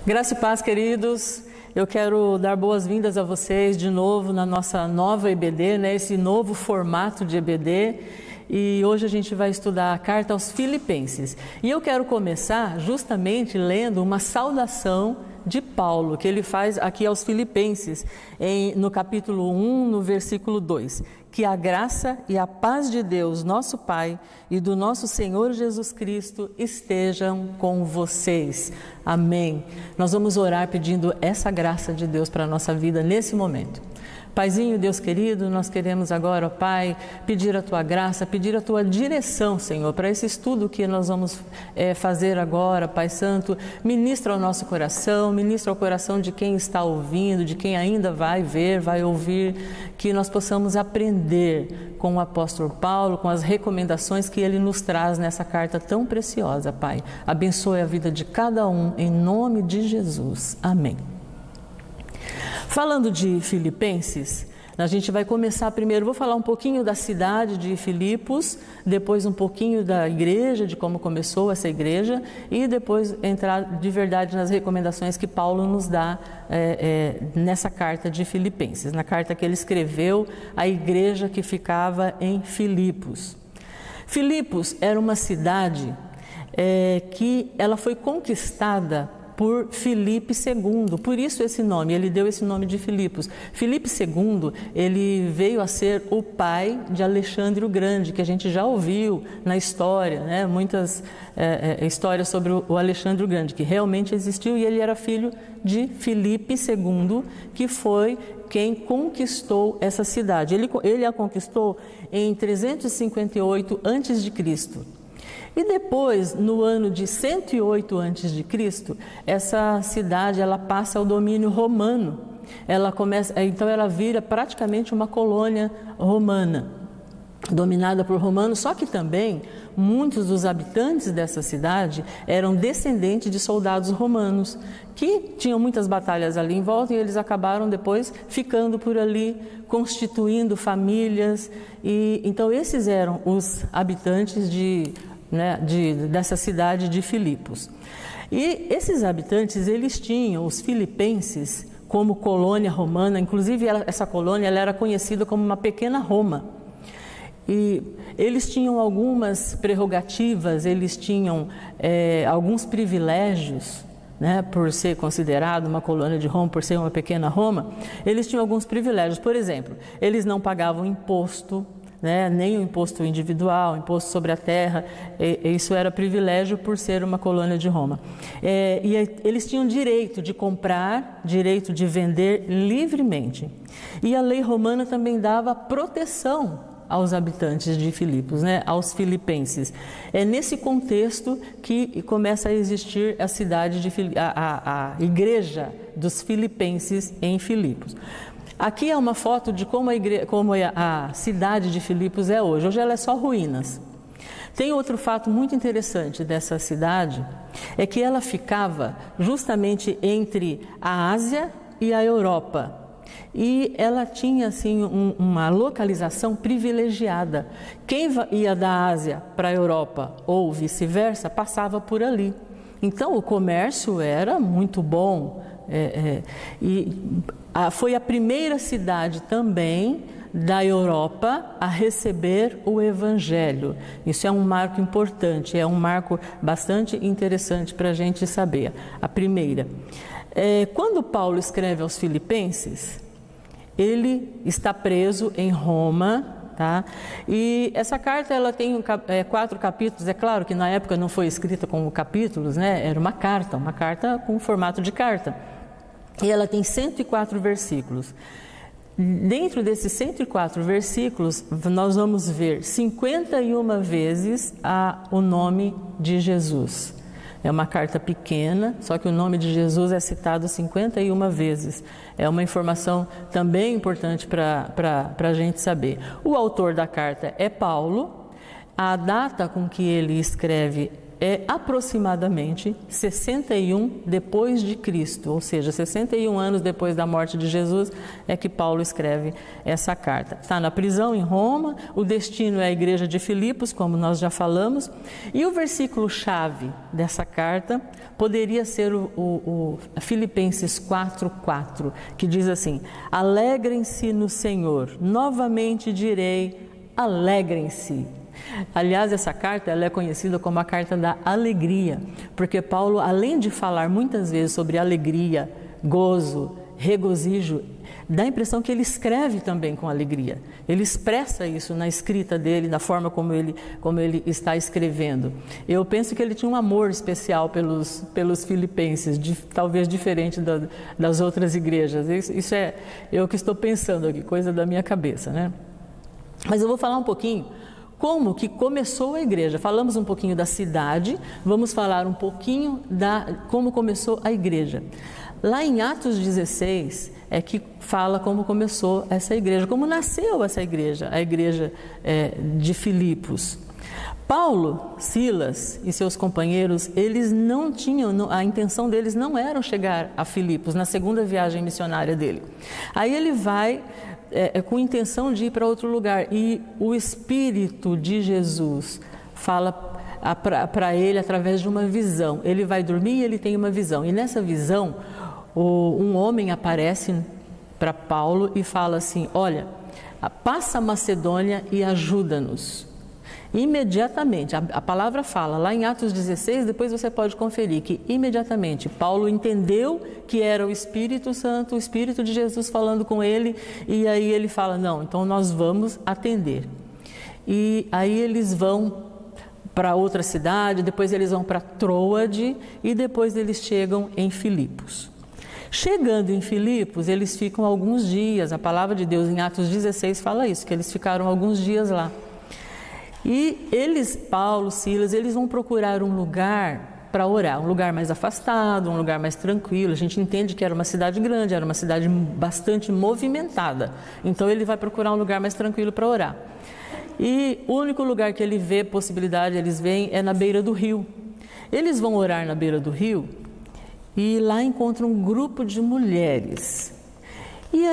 Graça e paz, queridos. Eu quero dar boas-vindas a vocês de novo na nossa nova EBD, esse novo formato de EBD. E hoje a gente vai estudar a carta aos Filipenses. E eu quero começar justamente lendo uma saudação de Paulo, que ele faz aqui aos Filipenses, no capítulo 1, no versículo 2. Que a graça e a paz de Deus, nosso Pai, e do nosso Senhor Jesus Cristo estejam com vocês. Amém. Nós vamos orar pedindo essa graça de Deus para a nossa vida nesse momento. Paizinho, Deus querido, nós queremos agora, ó Pai, pedir a Tua graça, pedir a Tua direção, Senhor, para esse estudo que nós vamos fazer agora, Pai Santo. Ministra ao nosso coração, ministra ao coração de quem está ouvindo, de quem ainda vai ver, vai ouvir, que nós possamos aprender com o apóstolo Paulo, com as recomendações que ele nos traz nessa carta tão preciosa, Pai. Abençoe a vida de cada um, em nome de Jesus. Amém. Falando de Filipenses, a gente vai começar primeiro, vou falar um pouquinho da cidade de Filipos, depois um pouquinho da igreja, de como começou essa igreja, e depois entrar de verdade nas recomendações que Paulo nos dá nessa carta de Filipenses, na carta que ele escreveu à igreja que ficava em Filipos. Filipos era uma cidade que ela foi conquistada por Filipe II, por isso esse nome, ele deu esse nome de Filipos. Filipe II, ele veio a ser o pai de Alexandre o Grande, que a gente já ouviu na história, muitas histórias sobre o Alexandre o Grande, que realmente existiu, e ele era filho de Filipe II, que foi quem conquistou essa cidade. Ele a conquistou em 358 a.C., e depois, no ano de 108 a.C., essa cidade ela passa ao domínio romano. Então ela vira praticamente uma colônia romana, dominada por romanos, só que também muitos dos habitantes dessa cidade eram descendentes de soldados romanos, que tinham muitas batalhas ali em volta, e eles acabaram depois ficando por ali, constituindo famílias. E então esses eram os habitantes dessa cidade de Filipos. E esses habitantes, eles tinham, os filipenses, como colônia romana, inclusive essa colônia ela era conhecida como uma pequena Roma. E eles tinham algumas prerrogativas, eles tinham alguns privilégios, por ser considerado uma colônia de Roma, por ser uma pequena Roma, eles tinham alguns privilégios. Por exemplo, eles não pagavam imposto, nem o imposto individual, imposto sobre a terra, isso era privilégio por ser uma colônia de Roma. E eles tinham direito de comprar, direito de vender livremente. E a lei romana também dava proteção aos habitantes de Filipos, aos filipenses. É nesse contexto que começa a existir a cidade a igreja dos filipenses em Filipos. Aqui é uma foto de como a cidade de Filipos é hoje. Hoje ela é só ruínas. Tem outro fato muito interessante dessa cidade, é que ela ficava justamente entre a Ásia e a Europa. E ela tinha assim uma localização privilegiada. Quem ia da Ásia para a Europa ou vice-versa passava por ali. Então o comércio era muito bom. Foi a primeira cidade também da Europa a receber o Evangelho. Isso é um marco importante, é um marco bastante interessante para a gente saber. A primeira. Quando Paulo escreve aos Filipenses, ele está preso em Roma. E essa carta ela tem 4 capítulos. É claro que na época não foi escrita como capítulos, era uma carta com formato de carta. E ela tem 104 versículos. Dentro desses 104 versículos, nós vamos ver 51 vezes o nome de Jesus. É uma carta pequena, só que o nome de Jesus é citado 51 vezes. É uma informação também importante para a gente saber. O autor da carta é Paulo. A data com que ele escreve é aproximadamente 61 depois de Cristo, ou seja, 61 anos depois da morte de Jesus é que Paulo escreve essa carta. Está na prisão em Roma, o destino é a igreja de Filipos, como nós já falamos, e o versículo-chave dessa carta poderia ser o Filipenses 4:4, que diz assim: alegrem-se no Senhor, novamente direi, alegrem-se. Aliás, essa carta ela é conhecida como a carta da alegria, porque Paulo, além de falar muitas vezes sobre alegria, gozo, regozijo, dá a impressão que ele escreve também com alegria. Ele expressa isso na escrita dele, na forma como ele está escrevendo. Eu penso que ele tinha um amor especial pelos filipenses, talvez diferente das outras igrejas. Isso é eu que estou pensando aqui, coisa da minha cabeça, né? Mas eu vou falar um pouquinho como que começou a igreja. Falamos um pouquinho da cidade, vamos falar um pouquinho como começou a igreja. Lá em Atos 16 é que fala como começou essa igreja, como nasceu essa igreja, a igreja de Filipos. Paulo, Silas e seus companheiros, eles não tinham, a intenção deles não era chegar a Filipos na segunda viagem missionária dele. Aí ele vai com intenção de ir para outro lugar e o Espírito de Jesus fala para ele através de uma visão. Ele vai dormir e ele tem uma visão, e nessa visão um homem aparece para Paulo e fala assim: olha, passa a Macedônia e ajuda-nos. Imediatamente, a palavra fala lá em Atos 16, depois você pode conferir que imediatamente Paulo entendeu que era o Espírito Santo, o Espírito de Jesus falando com ele, e aí ele fala: não, então nós vamos atender. E aí eles vão para outra cidade, depois eles vão para Troade e depois eles chegam em Filipos. Chegando em Filipos, eles ficam alguns dias. A palavra de Deus em Atos 16 fala isso, que eles ficaram alguns dias lá. E eles, Paulo, Silas, eles vão procurar um lugar para orar, um lugar mais afastado, um lugar mais tranquilo. A gente entende que era uma cidade grande, era uma cidade bastante movimentada. Então ele vai procurar um lugar mais tranquilo para orar. E o único lugar que ele vê possibilidade, eles veem, é na beira do rio. Eles vão orar na beira do rio e lá encontram um grupo de mulheres. E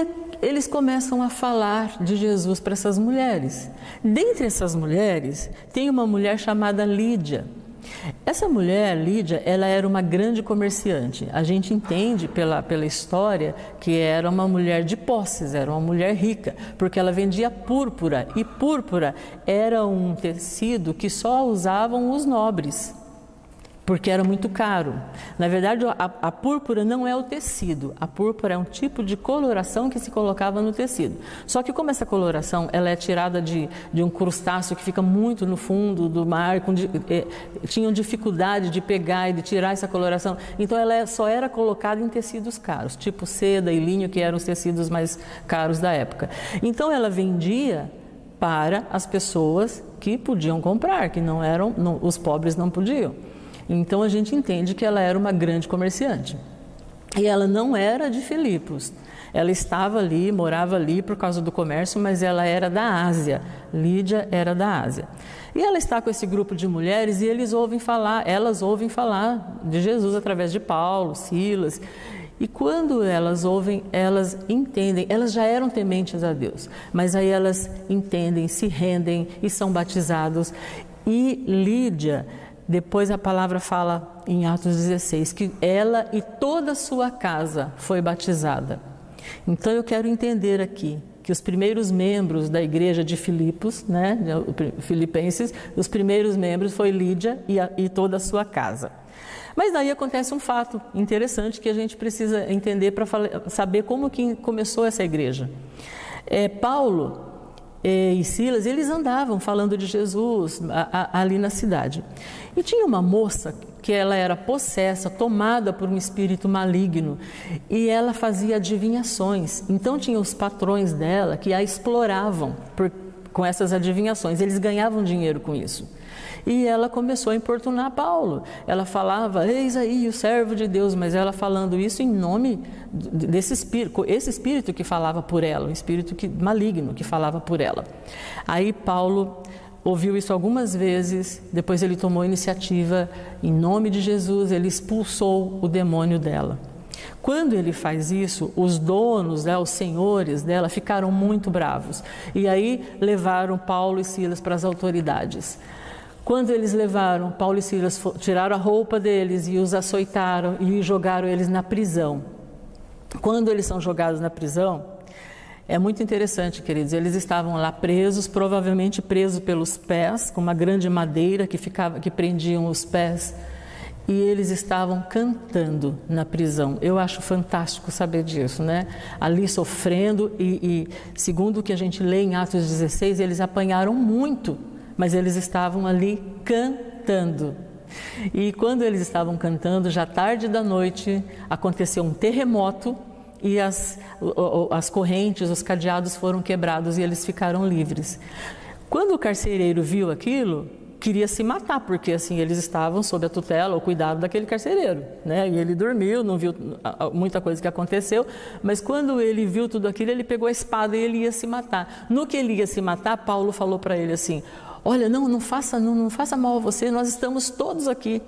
eles começam a falar de Jesus para essas mulheres. Dentre essas mulheres, tem uma mulher chamada Lídia. Essa mulher, Lídia, ela era uma grande comerciante. A gente entende pela história que era uma mulher de posses, era uma mulher rica, porque ela vendia púrpura, e púrpura era um tecido que só usavam os nobres, porque era muito caro. Na verdade, a púrpura não é o tecido. A púrpura é um tipo de coloração que se colocava no tecido. Só que como essa coloração ela é tirada de um crustáceo que fica muito no fundo do mar, tinham dificuldade de pegar e de tirar essa coloração. Então ela só era colocada em tecidos caros, tipo seda e linho, que eram os tecidos mais caros da época. Então ela vendia para as pessoas que podiam comprar, que os pobres não podiam. Então a gente entende que ela era uma grande comerciante. E ela não era de Filipos. Ela estava ali, morava ali por causa do comércio, mas ela era da Ásia. Lídia era da Ásia. E ela está com esse grupo de mulheres e elas ouvem falar de Jesus através de Paulo, Silas. E quando elas ouvem, elas entendem, elas já eram tementes a Deus, mas aí elas entendem, se rendem e são batizados. E Lídia, depois a palavra fala em Atos 16 que ela e toda a sua casa foi batizada. Então eu quero entender aqui que os primeiros membros da igreja de Filipos, Filipenses, os primeiros membros foi Lídia e toda a sua casa. Mas daí acontece um fato interessante que a gente precisa entender para saber como que começou essa igreja. Paulo e Silas, eles andavam falando de Jesus ali na cidade. E tinha uma moça que ela era possessa, tomada por um espírito maligno, e ela fazia adivinhações. Então tinha os patrões dela que a exploravam com essas adivinhações, eles ganhavam dinheiro com isso. E ela começou a importunar Paulo. Ela falava: eis aí o servo de Deus, mas ela falando isso em nome desse espírito, esse espírito que falava por ela, o espírito maligno que falava por ela. Aí Paulo ouviu isso algumas vezes, depois ele tomou a iniciativa, em nome de Jesus, ele expulsou o demônio dela. Quando ele faz isso, os donos, os senhores dela ficaram muito bravos. E aí levaram Paulo e Silas para as autoridades. Quando eles levaram, Paulo e Silas tiraram a roupa deles e os açoitaram e jogaram eles na prisão. Quando eles são jogados na prisão, é muito interessante, queridos, eles estavam lá presos, provavelmente presos pelos pés, com uma grande madeira que prendiam os pés, e eles estavam cantando na prisão. Eu acho fantástico saber disso, né? Ali sofrendo e segundo o que a gente lê em Atos 16, eles apanharam muito, mas eles estavam ali cantando. E quando eles estavam cantando, já tarde da noite, aconteceu um terremoto e as correntes, os cadeados foram quebrados e eles ficaram livres. Quando o carcereiro viu aquilo, queria se matar, porque assim eles estavam sob a tutela, o cuidado daquele carcereiro, né? E ele dormiu, não viu muita coisa que aconteceu, mas quando ele viu tudo aquilo, ele pegou a espada e ele ia se matar. No que ele ia se matar, Paulo falou para ele assim: olha, não faça mal a você, nós estamos todos aqui.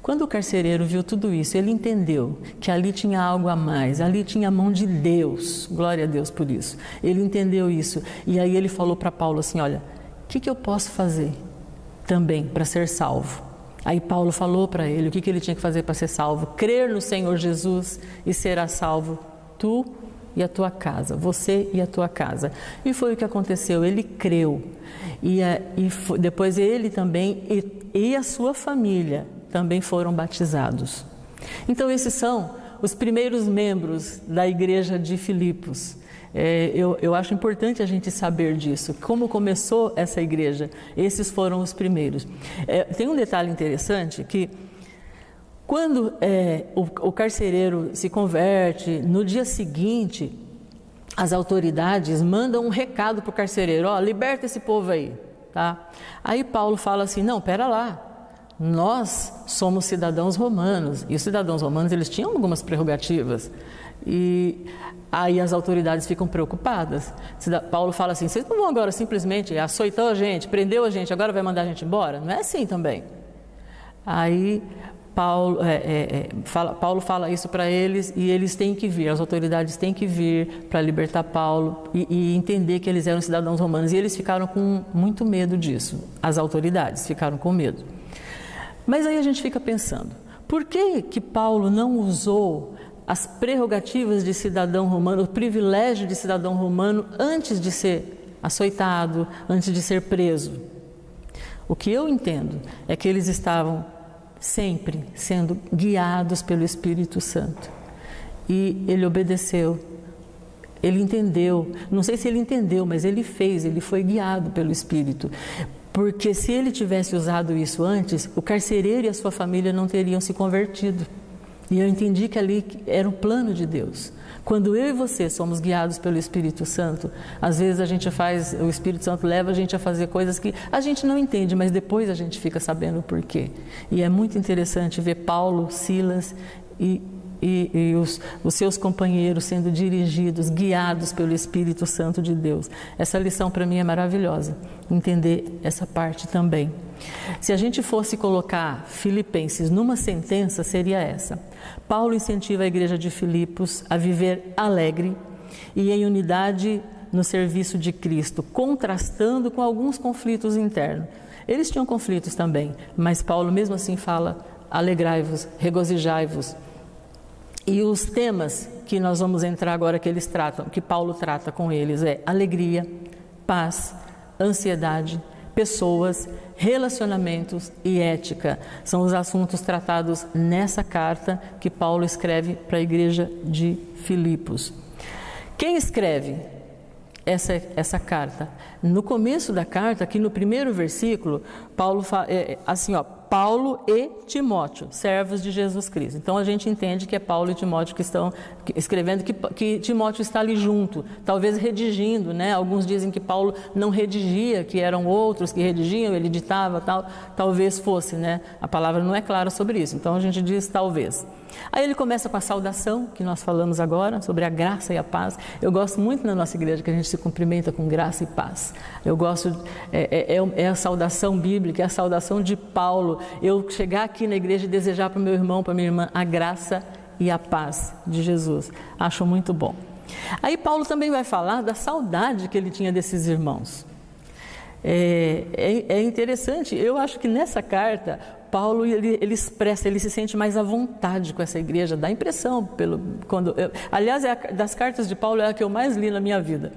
Quando o carcereiro viu tudo isso, ele entendeu que ali tinha algo a mais, ali tinha a mão de Deus, glória a Deus por isso. Ele entendeu isso, e aí ele falou para Paulo assim: olha, o que eu posso fazer também para ser salvo? Aí Paulo falou para ele o que ele tinha que fazer para ser salvo: crer no Senhor Jesus e será salvo tu e a tua casa, você e a tua casa. E foi o que aconteceu, ele creu, depois ele também e a sua família também foram batizados. Então esses são os primeiros membros da igreja de Filipos. Eu acho importante a gente saber disso, como começou essa igreja. Esses foram os primeiros. Tem um detalhe interessante que quando o carcereiro se converte, no dia seguinte as autoridades mandam um recado para o carcereiro: liberta esse povo aí, tá? Aí Paulo fala assim: não, pera lá, nós somos cidadãos romanos, e os cidadãos romanos eles tinham algumas prerrogativas, e aí as autoridades ficam preocupadas. Paulo fala assim: vocês não vão agora simplesmente açoitou a gente, prendeu a gente, agora vai mandar a gente embora? Não é assim também. Aí Paulo fala isso para eles, e eles têm que vir, as autoridades têm que vir para libertar Paulo e entender que eles eram cidadãos romanos, e eles ficaram com muito medo disso, as autoridades ficaram com medo. Mas aí a gente fica pensando, por que Paulo não usou as prerrogativas de cidadão romano, o privilégio de cidadão romano antes de ser açoitado, antes de ser preso? O que eu entendo é que eles estavam sempre sendo guiados pelo Espírito Santo. E ele obedeceu, ele entendeu, não sei se ele entendeu, mas ele foi guiado pelo Espírito. Porque se ele tivesse usado isso antes, o carcereiro e a sua família não teriam se convertido. E eu entendi que ali era um plano de Deus. Quando eu e você somos guiados pelo Espírito Santo, às vezes o Espírito Santo leva a gente a fazer coisas que a gente não entende, mas depois a gente fica sabendo o porquê. E é muito interessante ver Paulo, Silas e os seus companheiros sendo dirigidos, guiados pelo Espírito Santo de Deus. Essa lição para mim é maravilhosa, entender essa parte também. Se a gente fosse colocar Filipenses numa sentença, seria essa: Paulo incentiva a igreja de Filipos a viver alegre e em unidade no serviço de Cristo, contrastando com alguns conflitos internos. Eles tinham conflitos também, mas Paulo mesmo assim fala: alegrai-vos, regozijai-vos. E os temas que nós vamos entrar agora, que eles tratam, que Paulo trata com eles, é alegria, paz, ansiedade, pessoas, relacionamentos e ética. São os assuntos tratados nessa carta que Paulo escreve para a igreja de Filipos. Quem escreve essa carta? No começo da carta, aqui no primeiro versículo, Paulo fala assim: Paulo e Timóteo, servos de Jesus Cristo. Então a gente entende que é Paulo e Timóteo que estão escrevendo, que Timóteo está ali junto, talvez redigindo, né? Alguns dizem que Paulo não redigia, que eram outros que redigiam, ele ditava, tal, talvez fosse, né? A palavra não é clara sobre isso, então a gente diz talvez. Aí ele começa com a saudação, que nós falamos agora, sobre a graça e a paz. Eu gosto muito na nossa igreja que a gente se cumprimenta com graça e paz. Eu gosto, é a saudação bíblica, é a saudação de Paulo. Eu chegar aqui na igreja e desejar para o meu irmão, para a minha irmã, a graça e a paz de Jesus. Acho muito bom. Aí Paulo também vai falar da saudade que ele tinha desses irmãos. É interessante, eu acho que nessa carta Paulo ele expressa, ele se sente mais à vontade com essa igreja, dá impressão, aliás, das cartas de Paulo é a que eu mais li na minha vida,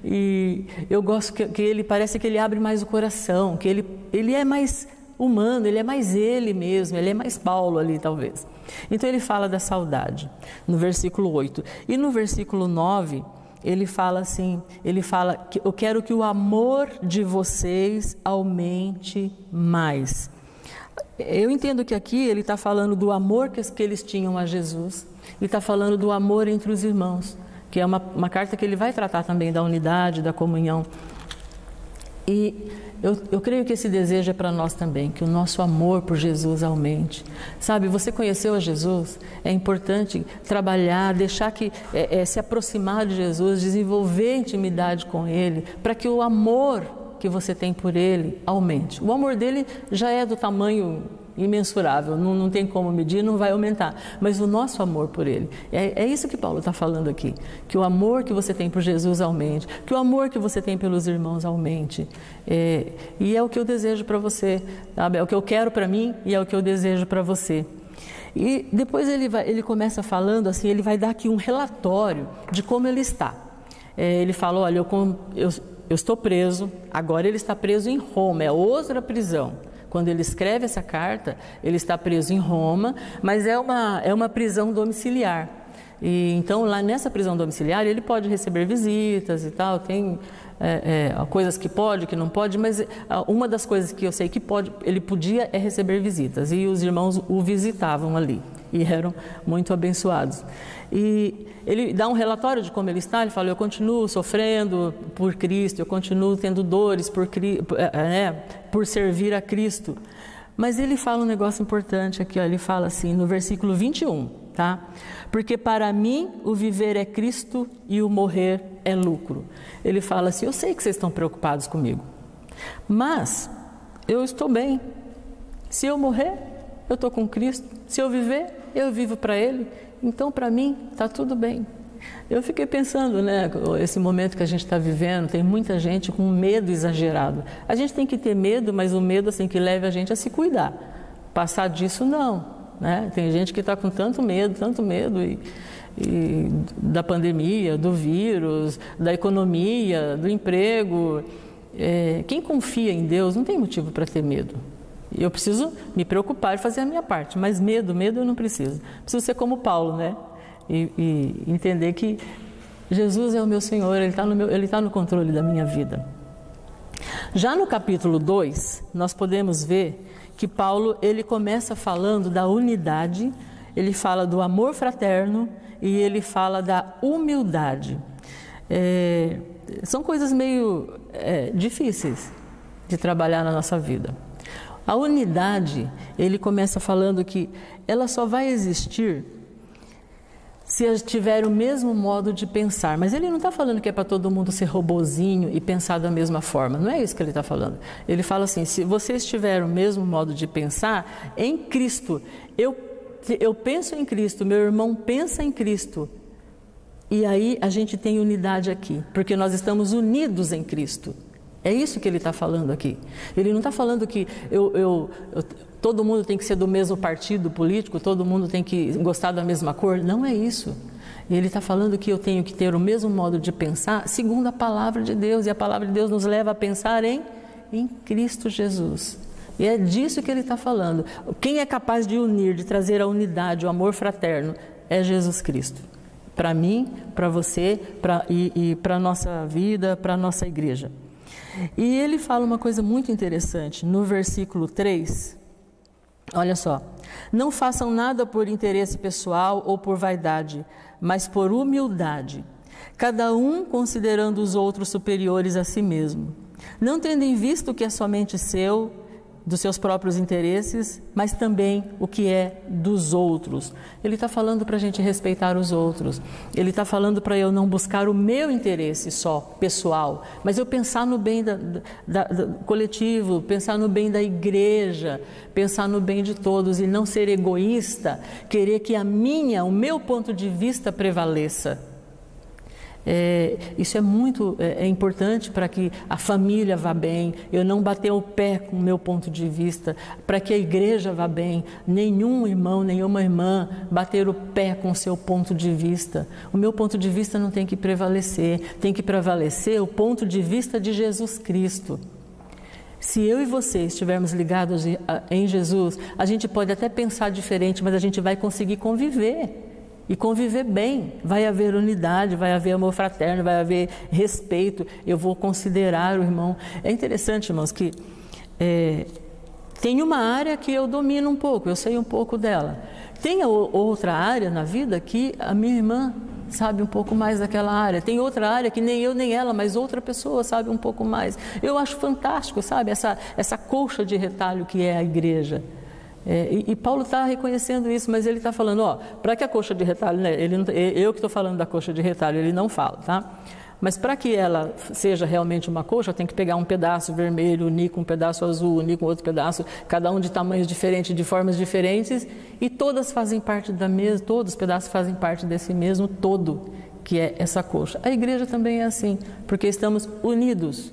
e eu gosto que ele parece que ele abre mais o coração, que ele é mais humano, ele é mais ele mesmo, ele é mais Paulo ali talvez. Então ele fala da saudade, no versículo 8, e no versículo 9, ele fala assim, ele fala que eu quero que o amor de vocês aumente mais. Eu entendo que aqui ele está falando do amor que eles tinham a Jesus, e está falando do amor entre os irmãos, que é uma carta que ele vai tratar também da unidade, da comunhão. E eu creio que esse desejo é para nós também, que o nosso amor por Jesus aumente. Sabe, você conheceu a Jesus, é importante trabalhar, deixar que se aproximar de Jesus, desenvolver intimidade com Ele, para que o amor que você tem por Ele aumente. O amor dele já é do tamanho imensurável, não tem como medir, não vai aumentar, mas o nosso amor por Ele, é isso que Paulo está falando aqui, que o amor que você tem por Jesus aumente, que o amor que você tem pelos irmãos aumente, e é o que eu desejo para você, sabe? É o que eu quero para mim e é o que eu desejo para você. E depois ele começa falando assim, ele vai dar aqui um relatório de como ele está. Ele fala, olha, eu estou preso, agora ele está preso em Roma, é outra prisão. Quando ele escreve essa carta, ele está preso em Roma, mas é uma prisão domiciliar. E então, lá nessa prisão domiciliar, ele pode receber visitas e tal, tem coisas que pode, que não pode, mas uma das coisas que eu sei que ele podia é receber visitas, e os irmãos o visitavam ali, e eram muito abençoados. E ele dá um relatório de como ele está, ele fala, eu continuo sofrendo por Cristo, eu continuo tendo dores por servir a Cristo. Mas ele fala um negócio importante aqui, ó, ele fala assim, no versículo 21, tá? Porque para mim o viver é Cristo e o morrer é lucro. Ele fala assim, eu sei que vocês estão preocupados comigo, mas eu estou bem. Se eu morrer, eu estou com Cristo. Se eu viver, eu vivo para Ele. Então, para mim, está tudo bem. Eu fiquei pensando, né, esse momento que a gente está vivendo, tem muita gente com medo exagerado. A gente tem que ter medo, mas o medo assim, que leve a gente a se cuidar. Passar disso, não. Né? Tem gente que está com tanto medo, e da pandemia, do vírus, da economia, do emprego. Quem confia em Deus não tem motivo para ter medo. Eu preciso me preocupar e fazer a minha parte, mas medo eu não preciso. Preciso ser como Paulo, né? E entender que Jesus é o meu Senhor, Ele está no controle da minha vida. Já no capítulo 2, nós podemos ver que Paulo, ele começa falando da unidade, ele fala do amor fraterno e ele fala da humildade. São coisas meio difíceis de trabalhar na nossa vida. A unidade, ele começa falando que ela só vai existir se tiver o mesmo modo de pensar. Mas ele não está falando que é para todo mundo ser robozinho e pensar da mesma forma. Não é isso que ele está falando. Ele fala assim, se vocês tiverem o mesmo modo de pensar, em Cristo, eu penso em Cristo, meu irmão pensa em Cristo. E aí a gente tem unidade aqui, porque nós estamos unidos em Cristo. É isso que ele está falando aqui. Ele não está falando que todo mundo tem que ser do mesmo partido político, todo mundo tem que gostar da mesma cor. Não é isso. Ele está falando que eu tenho que ter o mesmo modo de pensar segundo a palavra de Deus. E a palavra de Deus nos leva a pensar em Cristo Jesus. E é disso que ele está falando. Quem é capaz de unir, de trazer a unidade, o amor fraterno, é Jesus Cristo. Para mim, para você e para a nossa vida, para a nossa igreja. E ele fala uma coisa muito interessante, no versículo 3, Olha só, não façam nada por interesse pessoal ou por vaidade, mas por humildade, cada um considerando os outros superiores a si mesmo, não tendo em vista o que é somente seu, dos seus próprios interesses, mas também o que é dos outros. Ele está falando para a gente respeitar os outros. Ele está falando para eu não buscar o meu interesse só, pessoal, mas eu pensar no bem do coletivo, pensar no bem da igreja, pensar no bem de todos e não ser egoísta, querer que o meu ponto de vista prevaleça. Isso é muito importante para que a família vá bem, eu não bater o pé com o meu ponto de vista, para que a igreja vá bem, nenhum irmão, nenhuma irmã bater o pé com o seu ponto de vista. O meu ponto de vista não tem que prevalecer, tem que prevalecer o ponto de vista de Jesus Cristo. Se eu e você estivermos ligados em Jesus, a gente pode até pensar diferente, mas a gente vai conseguir conviver. E conviver bem, vai haver unidade, vai haver amor fraterno, vai haver respeito, eu vou considerar o irmão. É interessante, irmãos, que tem uma área que eu domino um pouco, eu sei um pouco dela. Tem outra área na vida que a minha irmã sabe um pouco mais daquela área. Tem outra área que nem eu nem ela, mas outra pessoa sabe um pouco mais. Eu acho fantástico, sabe, essa colcha de retalho que é a igreja. E Paulo está reconhecendo isso, mas ele está falando, para que a coxa de retalho, né, eu que estou falando da coxa de retalho, ele não fala, tá? Mas para que ela seja realmente uma coxa, tem que pegar um pedaço vermelho, unir com um pedaço azul, unir com outro pedaço, cada um de tamanhos diferentes, de formas diferentes, e todas fazem parte todos os pedaços fazem parte desse mesmo todo, que é essa coxa. A igreja também é assim, porque estamos unidos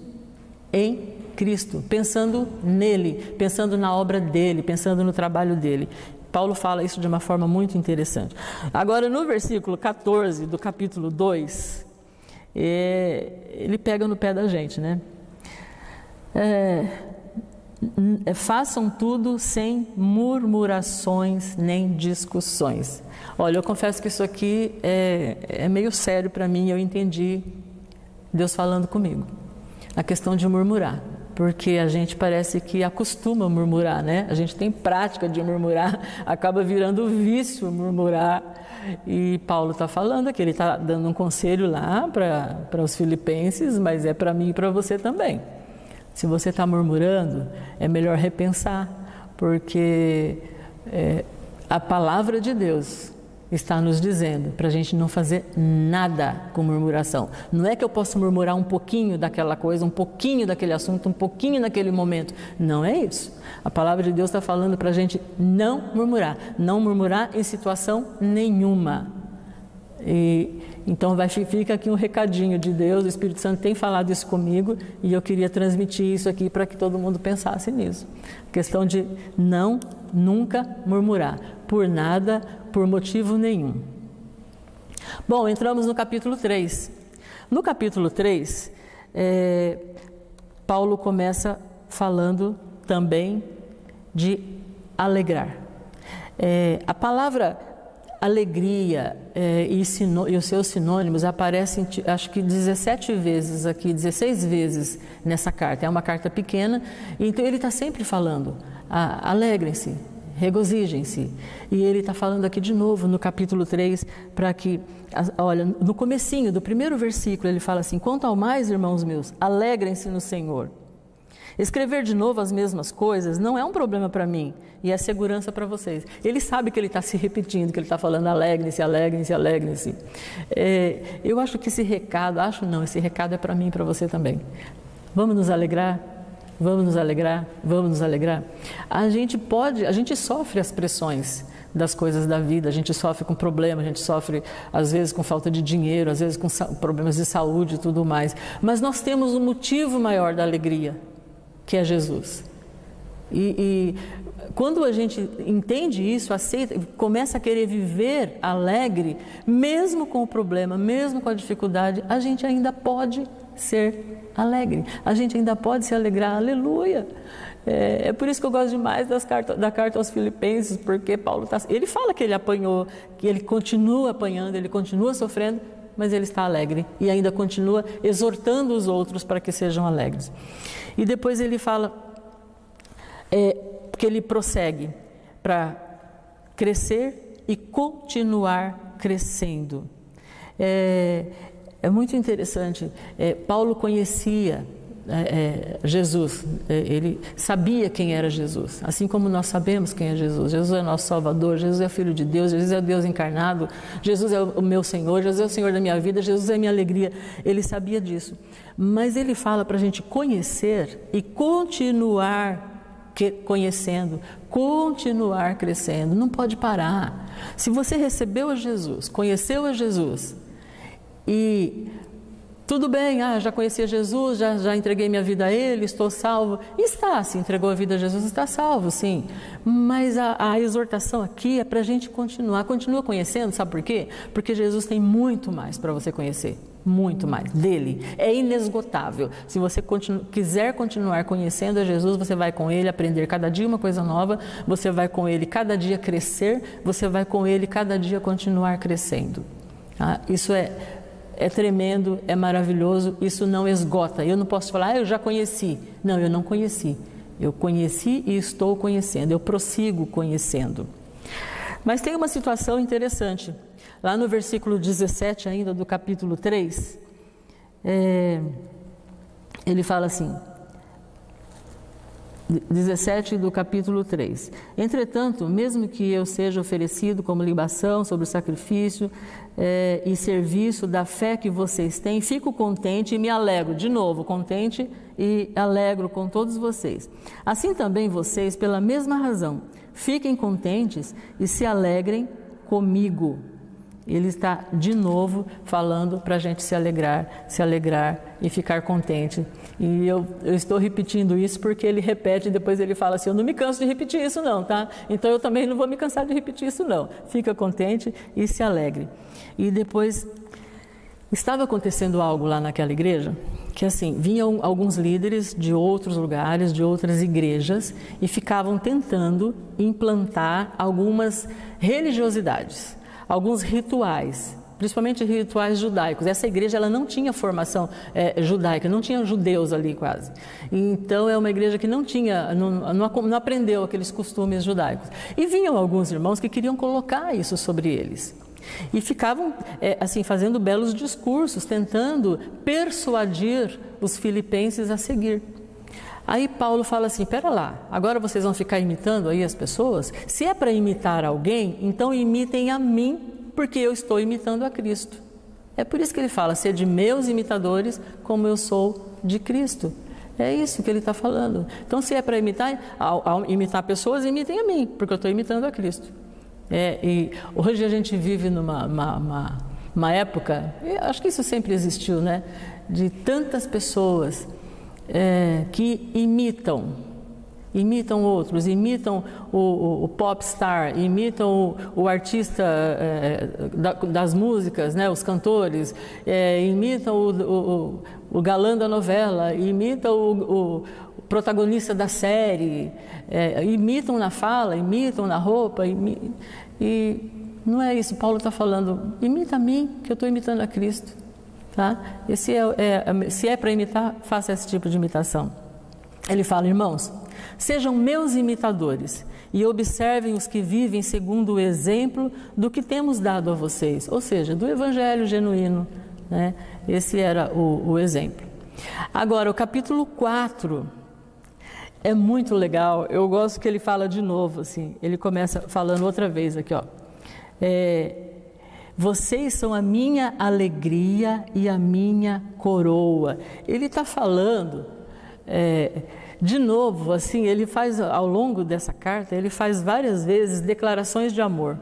em Cristo, pensando nele, pensando na obra dele, pensando no trabalho dele. Paulo fala isso de uma forma muito interessante. Agora, no versículo 14 do capítulo 2, ele pega no pé da gente, né? Façam tudo sem murmurações nem discussões. Olha, eu confesso que isso aqui é meio sério para mim, eu entendi Deus falando comigo. A questão de murmurar. Porque a gente parece que acostuma a murmurar, né? A gente tem prática de murmurar, acaba virando vício murmurar. E Paulo está falando que ele está dando um conselho lá para os filipenses, mas é para mim e para você também. Se você está murmurando, é melhor repensar, porque a palavra de Deus está nos dizendo para a gente não fazer nada com murmuração. Não é que eu posso murmurar um pouquinho daquela coisa, um pouquinho daquele assunto, um pouquinho naquele momento. Não é isso. A palavra de Deus está falando para a gente não murmurar em situação nenhuma. Então fica aqui um recadinho de Deus, o Espírito Santo tem falado isso comigo e eu queria transmitir isso aqui para que todo mundo pensasse nisso. A questão de nunca murmurar, por nada, por motivo nenhum. Bom, entramos no capítulo 3. No capítulo 3, Paulo começa falando também de alegrar. A palavra alegria e os seus sinônimos aparecem, acho que 17 vezes aqui, 16 vezes nessa carta. É uma carta pequena, então ele está sempre falando, alegrem-se, regozijem-se. E ele está falando aqui de novo no capítulo 3, para que, olha, no comecinho do primeiro versículo ele fala assim: quanto ao mais, irmãos meus, alegrem-se no Senhor. Escrever de novo as mesmas coisas não é um problema para mim e é segurança para vocês. Ele sabe que ele está se repetindo, que ele está falando alegrem-se, alegrem-se, alegrem-se. Eu acho que esse recado, esse recado é para mim e para você também. Vamos nos alegrar? Vamos nos alegrar? Vamos nos alegrar? A gente sofre as pressões das coisas da vida, a gente sofre com problemas, a gente sofre às vezes com falta de dinheiro, às vezes com problemas de saúde e tudo mais. Mas nós temos um motivo maior da alegria, que é Jesus. E quando a gente entende isso, aceita, começa a querer viver alegre, mesmo com o problema, mesmo com a dificuldade, a gente ainda pode ser alegre, a gente ainda pode se alegrar, aleluia. É por isso que eu gosto demais da carta aos Filipenses, porque Paulo ele fala que ele apanhou, que ele continua apanhando, ele continua sofrendo, mas ele está alegre e ainda continua exortando os outros para que sejam alegres. E depois ele fala, que ele prossegue, para crescer e continuar crescendo. É muito interessante. Paulo conhecia Jesus, ele sabia quem era Jesus, assim como nós sabemos quem é Jesus. Jesus é nosso Salvador, Jesus é Filho de Deus, Jesus é Deus encarnado, Jesus é o meu Senhor, Jesus é o Senhor da minha vida, Jesus é a minha alegria. Ele sabia disso, mas ele fala para a gente conhecer e continuar conhecendo, continuar crescendo, não pode parar. Se você recebeu a Jesus, conheceu a Jesus e tudo bem, já conhecia Jesus, já entreguei minha vida a Ele, estou salvo. Se entregou a vida a Jesus, está salvo, sim. Mas a exortação aqui é para a gente continua conhecendo, sabe por quê? Porque Jesus tem muito mais para você conhecer, muito mais dele, é inesgotável. Se você quiser continuar conhecendo a Jesus, você vai com Ele aprender cada dia uma coisa nova, você vai com Ele cada dia crescer, você vai com Ele cada dia continuar crescendo. Isso é tremendo, é maravilhoso, isso não esgota. Eu não posso falar, eu já conheci. Não, eu não conheci. Eu conheci e estou conhecendo, eu prossigo conhecendo. Mas tem uma situação interessante. Lá no versículo 17 ainda do capítulo 3, ele fala assim, 17 do capítulo 3. Entretanto, mesmo que eu seja oferecido como libação sobre o sacrifício e serviço da fé que vocês têm, fico contente e me alegro. De novo, contente e alegro com todos vocês. Assim também vocês, pela mesma razão, fiquem contentes e se alegrem comigo. Ele está de novo falando para a gente se alegrar e ficar contente. E eu estou repetindo isso porque ele repete e depois ele fala assim, eu não me canso de repetir isso não, tá? Então eu também não vou me cansar de repetir isso não. Fica contente e se alegre. E depois, estava acontecendo algo lá naquela igreja, que assim, vinham alguns líderes de outros lugares, de outras igrejas, e ficavam tentando implantar algumas religiosidades, alguns rituais, principalmente rituais judaicos. Essa igreja ela não tinha formação judaica, não tinha judeus ali quase. Então é uma igreja que não aprendeu aqueles costumes judaicos. E vinham alguns irmãos que queriam colocar isso sobre eles. E ficavam assim fazendo belos discursos, tentando persuadir os filipenses a seguir. Aí Paulo fala assim, pera lá, agora vocês vão ficar imitando aí as pessoas? Se é para imitar alguém, então imitem a mim, porque eu estou imitando a Cristo. É por isso que ele fala, sede meus imitadores, como eu sou de Cristo. É isso que ele está falando. Então se é para imitar pessoas, imitem a mim, porque eu estou imitando a Cristo. E hoje a gente vive numa época, acho que isso sempre existiu, né? De tantas pessoas que imitam outros, imitam o popstar, imitam o artista das músicas, né, os cantores, imitam o galã da novela, imitam o protagonista da série, imitam na fala, imitam na roupa, e não é isso. Paulo está falando, imita a mim, que eu estou imitando a Cristo. Tá? E se é para imitar, faça esse tipo de imitação. Ele fala, irmãos, sejam meus imitadores e observem os que vivem segundo o exemplo do que temos dado a vocês, ou seja, do evangelho genuíno, né? Esse era o exemplo. Agora, o capítulo 4 é muito legal, eu gosto que ele fala de novo, assim, ele começa falando outra vez aqui, ó. Vocês são a minha alegria e a minha coroa. Ele está falando, de novo, assim, ele faz, ao longo dessa carta, ele faz várias vezes declarações de amor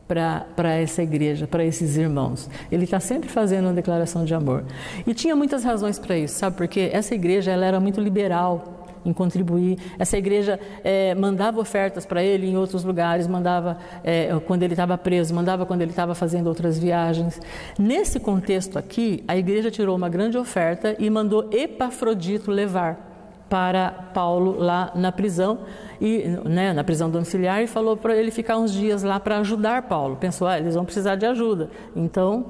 para essa igreja, para esses irmãos. Ele está sempre fazendo uma declaração de amor. E tinha muitas razões para isso, sabe? Porque essa igreja ela era muito liberal em contribuir. Essa igreja mandava ofertas para ele em outros lugares, mandava quando ele estava preso, mandava quando ele estava fazendo outras viagens. Nesse contexto aqui, a igreja tirou uma grande oferta e mandou Epafrodito levar para Paulo lá na prisão, na prisão domiciliar, e falou para ele ficar uns dias lá para ajudar Paulo. Pensou, eles vão precisar de ajuda, então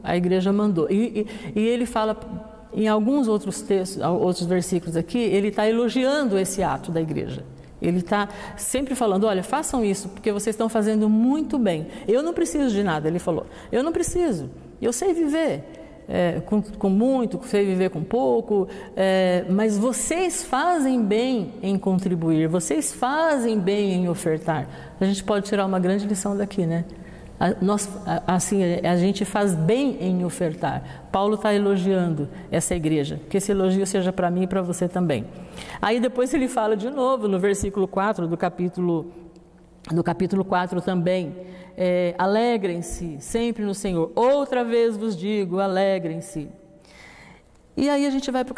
a igreja mandou. E ele fala, em alguns outros textos, outros versículos aqui, ele está elogiando esse ato da igreja. Ele está sempre falando, olha, façam isso, porque vocês estão fazendo muito bem. Eu não preciso de nada, ele falou. Eu não preciso, eu sei viver com muito, sei viver com pouco, mas vocês fazem bem em contribuir, vocês fazem bem em ofertar. A gente pode tirar uma grande lição daqui, né? A gente faz bem em ofertar. Paulo está elogiando essa igreja, que esse elogio seja para mim e para você também. Aí depois ele fala de novo no versículo 4 do capítulo 4 também, alegrem-se sempre no Senhor, outra vez vos digo, alegrem-se. E aí a gente vai para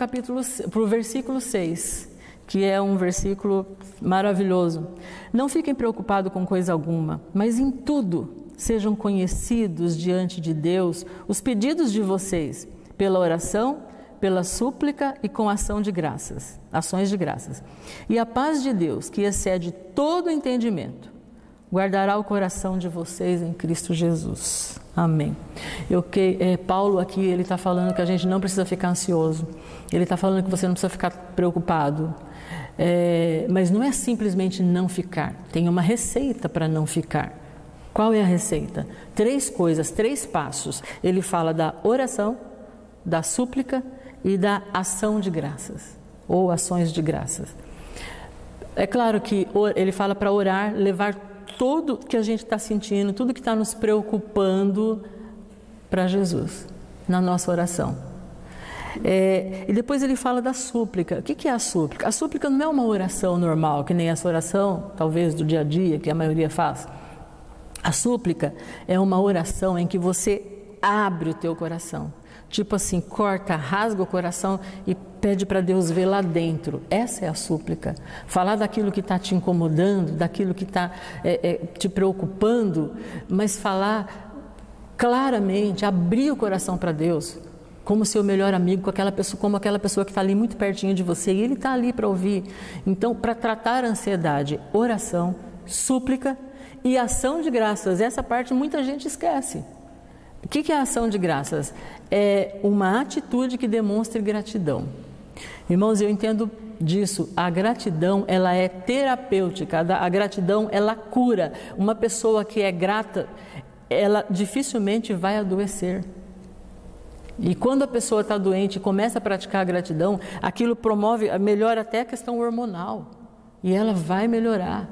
o versículo 6, que é um versículo maravilhoso. Não fiquem preocupados com coisa alguma, mas em tudo sejam conhecidos diante de Deus os pedidos de vocês, pela oração, pela súplica e com ações de graças. E a paz de Deus, que excede todo entendimento, guardará o coração de vocês em Cristo Jesus. Amém. Paulo aqui, ele está falando que a gente não precisa ficar ansioso. Ele está falando que você não precisa ficar preocupado. Mas não é simplesmente não ficar. Tem uma receita para não ficar. Qual é a receita? 3 coisas, 3 passos. Ele fala da oração, da súplica e da ação de graças, ou ações de graças. É claro que ele fala para orar, levar tudo que a gente está sentindo, tudo que está nos preocupando para Jesus, na nossa oração. E depois ele fala da súplica. O que é a súplica? A súplica não é uma oração normal, que nem essa oração, talvez, do dia a dia, que a maioria faz. A súplica é uma oração em que você abre o teu coração. Tipo assim, corta, rasga o coração e pede para Deus ver lá dentro. Essa é a súplica. Falar daquilo que está te incomodando, daquilo que está te preocupando, mas falar claramente, abrir o coração para Deus, como seu melhor amigo, como aquela pessoa que está ali muito pertinho de você, e Ele está ali para ouvir. Então, para tratar a ansiedade, oração, súplica e ação de graças. Essa parte muita gente esquece. O que é a ação de graças? É uma atitude que demonstre gratidão. Irmãos, eu entendo disso. A gratidão, ela é terapêutica. A gratidão, ela cura. Uma pessoa que é grata, ela dificilmente vai adoecer. E quando a pessoa está doente e começa a praticar a gratidão, aquilo melhora até a questão hormonal. E ela vai melhorar.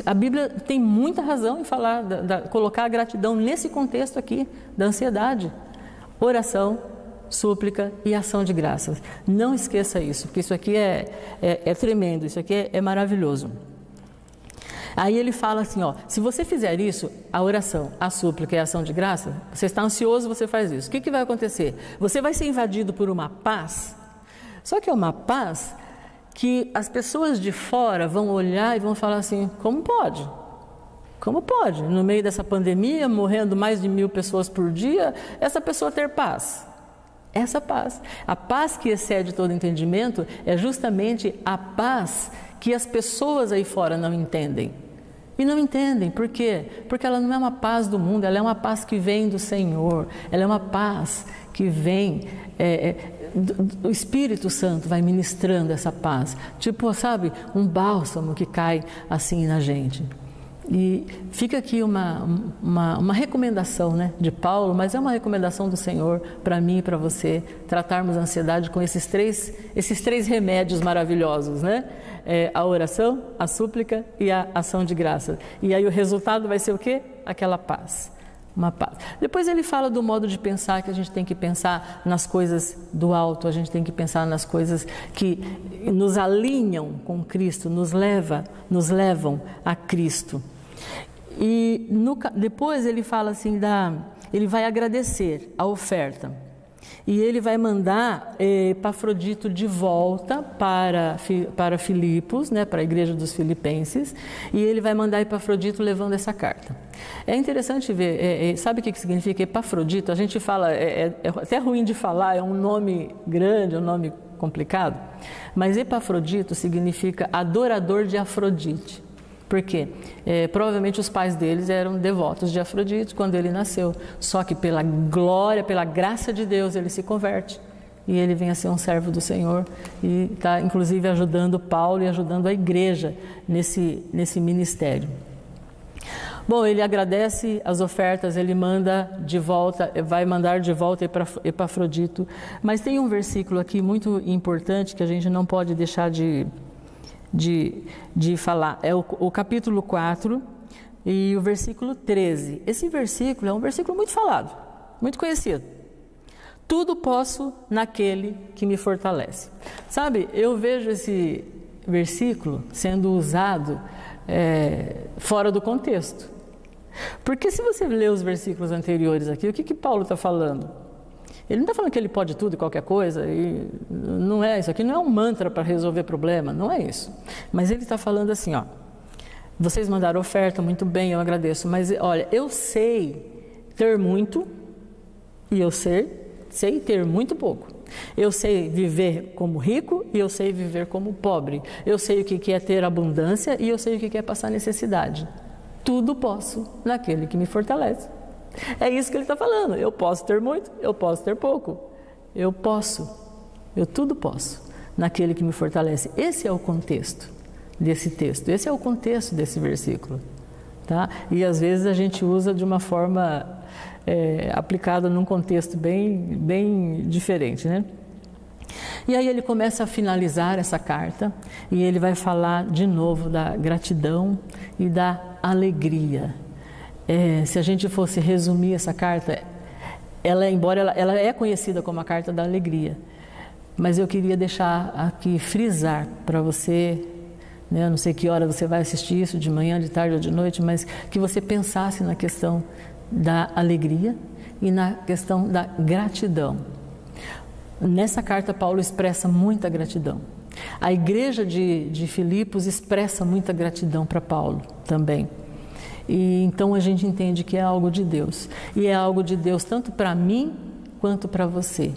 A Bíblia tem muita razão em falar, colocar a gratidão nesse contexto aqui, da ansiedade. Oração, súplica e ação de graças. Não esqueça isso, porque isso aqui é tremendo, isso aqui é maravilhoso. Aí ele fala assim, se você fizer isso, a oração, a súplica e a ação de graça, você está ansioso, você faz isso. O que vai acontecer? Você vai ser invadido por uma paz, só que é uma paz que as pessoas de fora vão olhar e vão falar assim, como pode? Como pode? No meio dessa pandemia, morrendo mais de 1000 pessoas por dia, essa pessoa ter paz? Essa paz. A paz que excede todo entendimento é justamente a paz que as pessoas aí fora não entendem. E não entendem, por quê? Porque ela não é uma paz do mundo, ela é uma paz que vem do Senhor, ela é uma paz que vem... o Espírito Santo vai ministrando essa paz, tipo, sabe, um bálsamo que cai assim na gente. E fica aqui uma recomendação, né, de Paulo, mas é uma recomendação do Senhor para mim e para você, tratarmos a ansiedade com esses três remédios maravilhosos, né? A oração, a súplica e a ação de graça. E aí o resultado vai ser o quê? Aquela paz. Uma paz. Depois ele fala do modo de pensar, que a gente tem que pensar nas coisas do alto, a gente tem que pensar nas coisas que nos alinham com Cristo, nos levam a Cristo. E depois ele fala assim, ele vai agradecer a oferta. E ele vai mandar Epafrodito de volta para Filipos, né, para a igreja dos Filipenses, e ele vai mandar Epafrodito levando essa carta. É interessante ver, sabe o que significa Epafrodito? A gente fala, é até ruim de falar, é um nome grande, é um nome complicado, mas Epafrodito significa adorador de Afrodite. Por quê? Provavelmente os pais deles eram devotos de Afrodite quando ele nasceu. Só que pela glória, pela graça de Deus, ele se converte. e ele vem a ser um servo do Senhor e está inclusive ajudando Paulo e ajudando a igreja nesse ministério. Bom, ele agradece as ofertas, ele manda de volta, vai mandar de volta Epafrodito, mas tem um versículo aqui muito importante que a gente não pode deixar de falar, é o capítulo 4 e o versículo 13. Esse versículo é um versículo muito falado, muito conhecido. Tudo posso naquele que me fortalece. Sabe, eu vejo esse versículo sendo usado fora do contexto. Porque se você ler os versículos anteriores aqui, o que Paulo está falando? Ele não está falando que ele pode tudo e qualquer coisa, e não é isso aqui, não é um mantra para resolver problema, não é isso. Mas ele está falando assim, ó, vocês mandaram oferta, muito bem, eu agradeço, mas olha, eu sei ter muito e eu sei ter muito pouco. Eu sei viver como rico e eu sei viver como pobre. Eu sei o que é ter abundância e eu sei o que é passar necessidade. Tudo posso naquele que me fortalece. É isso que ele está falando. Eu posso ter muito, eu posso ter pouco. Eu tudo posso naquele que me fortalece. Esse é o contexto desse texto, esse é o contexto desse versículo. Tá? E às vezes a gente usa de uma forma aplicada num contexto bem diferente, né? E aí ele começa a finalizar essa carta e ele vai falar de novo da gratidão e da alegria. Se a gente fosse resumir essa carta, embora ela é conhecida como a carta da alegria, mas eu queria deixar aqui, frisar para você, né, eu não sei que hora você vai assistir isso, de manhã, de tarde ou de noite, mas que você pensasse na questão da alegria e na questão da gratidão. Nessa carta, Paulo expressa muita gratidão. A igreja de Filipos expressa muita gratidão para Paulo também. E então a gente entende que é algo de Deus. E é algo de Deus tanto para mim quanto para você.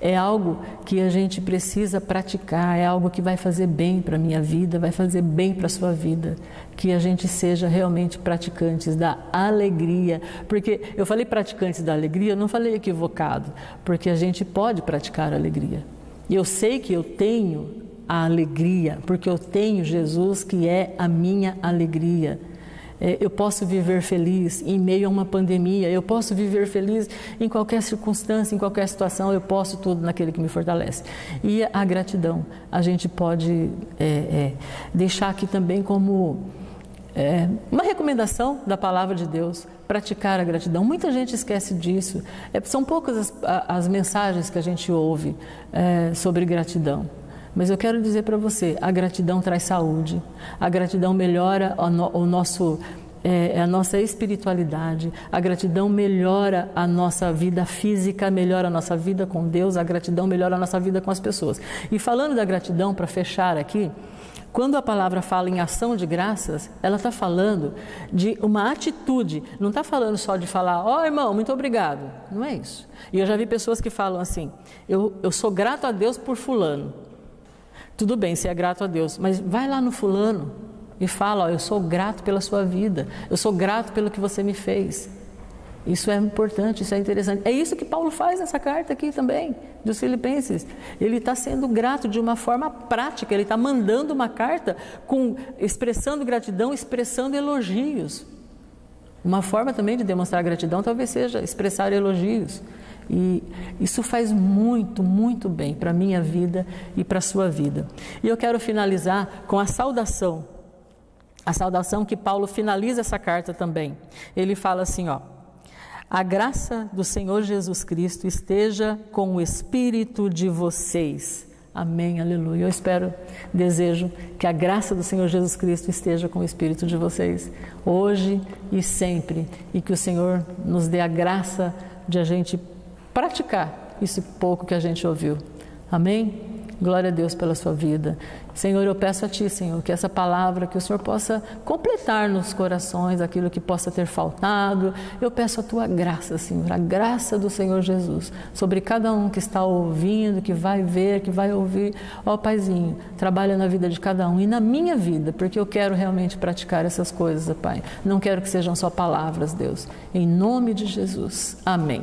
É algo que a gente precisa praticar, é algo que vai fazer bem para a minha vida, vai fazer bem para a sua vida. Que a gente seja realmente praticantes da alegria. Porque eu falei praticantes da alegria, eu não falei equivocado, porque a gente pode praticar a alegria. E eu sei que eu tenho a alegria, porque eu tenho Jesus que é a minha alegria. Eu posso viver feliz em meio a uma pandemia, eu posso viver feliz em qualquer circunstância, em qualquer situação, eu posso tudo naquele que me fortalece. E a gratidão, a gente pode deixar aqui também como uma recomendação da palavra de Deus, praticar a gratidão. Muita gente esquece disso, são poucas as mensagens que a gente ouve sobre gratidão. Mas eu quero dizer para você, a gratidão traz saúde, a gratidão melhora a nossa espiritualidade, a gratidão melhora a nossa vida física, melhora a nossa vida com Deus, a gratidão melhora a nossa vida com as pessoas. E falando da gratidão, para fechar aqui, quando a palavra fala em ação de graças, ela está falando de uma atitude, não está falando só de falar, ó irmão, muito obrigado, não é isso. E eu já vi pessoas que falam assim, eu sou grato a Deus por fulano. Tudo bem, você é grato a Deus, mas vai lá no fulano e fala, ó, eu sou grato pela sua vida, eu sou grato pelo que você me fez. Isso é importante, isso é interessante. É isso que Paulo faz nessa carta aqui também, dos Filipenses. Ele está sendo grato de uma forma prática, ele está mandando uma carta expressando gratidão, expressando elogios. Uma forma também de demonstrar gratidão talvez seja expressar elogios. E isso faz muito, muito bem para a minha vida e para a sua vida. E eu quero finalizar com a saudação que Paulo finaliza essa carta também. Ele fala assim, ó, a graça do Senhor Jesus Cristo esteja com o espírito de vocês. Amém, aleluia. Eu desejo que a graça do Senhor Jesus Cristo esteja com o espírito de vocês, hoje e sempre, e que o Senhor nos dê a graça de a gente praticar isso pouco que a gente ouviu. Amém? Glória a Deus pela sua vida. Senhor, eu peço a Ti, Senhor, que essa palavra, que o Senhor possa completar nos corações aquilo que possa ter faltado. Eu peço a Tua graça, Senhor, a graça do Senhor Jesus, sobre cada um que está ouvindo, que vai ver, que vai ouvir. Ó Paizinho, trabalha na vida de cada um e na minha vida, porque eu quero realmente praticar essas coisas, Pai. Não quero que sejam só palavras, Deus. Em nome de Jesus. Amém.